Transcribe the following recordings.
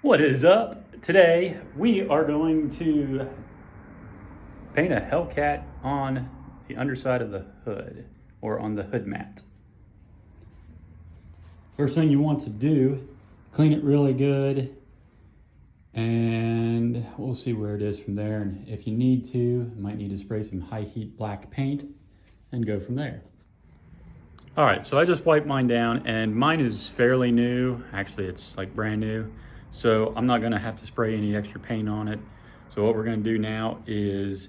What is up? Today we are going to paint a Hellcat on the underside of the hood, or on the hood mat. First thing you want to do, clean it really good, and we'll see where it is from there. And if you need to, you might need to spray some high heat black paint and go from there. All right, so I just wiped mine down, and mine is fairly new. Actually, it's like brand new. So I'm not gonna have to spray any extra paint on it. So what we're gonna do now is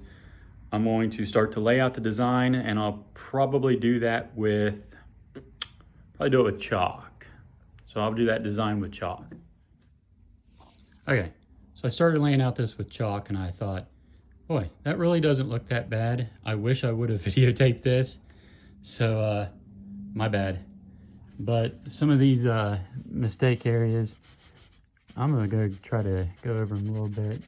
I'm going to start to lay out the design, and I'll probably do that with, chalk. So I'll do that design with chalk. Okay, so I started laying out this with chalk, and I thought, boy, that really doesn't look that bad. I wish I would have videotaped this. So my bad. But some of these mistake areas, I'm gonna go try to go over them a little bit,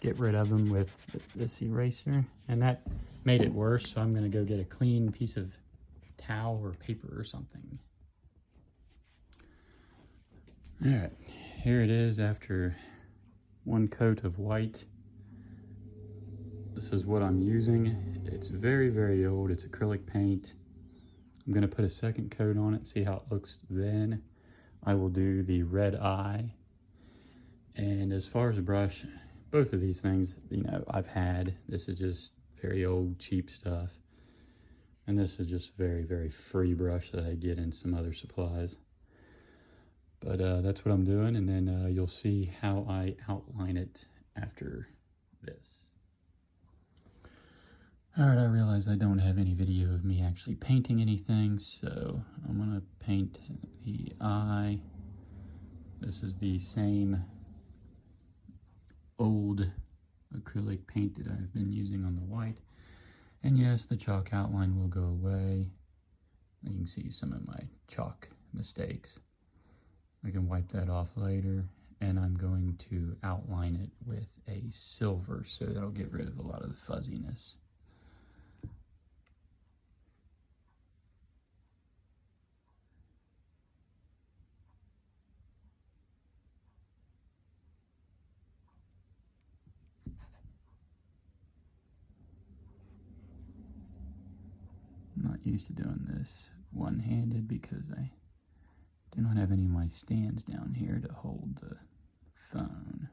get rid of them with this eraser, and that made it worse. So I'm gonna go get a clean piece of towel or paper or something. All right, here it is after one coat of white. This is what I'm using. It's very, very old. It's acrylic paint. I'm gonna put a second coat on it, see how it looks then. I will do the Redeye. And as far as a brush, both of these things, I've had. This is just very old, cheap stuff. And this is just very, very free brush that I get in some other supplies. But that's what I'm doing, and then you'll see how I outline it after this. All right, I realize I don't have any video of me actually painting anything, so I'm gonna paint the eye. This is the same old acrylic paint that I've been using on the white. And yes, the chalk outline will go away. You can see some of my chalk mistakes. I can wipe that off later, and I'm going to outline it with a silver so that'll get rid of a lot of the fuzziness. I'm not used to doing this one-handed because I do not have any of my stands down here to hold the phone.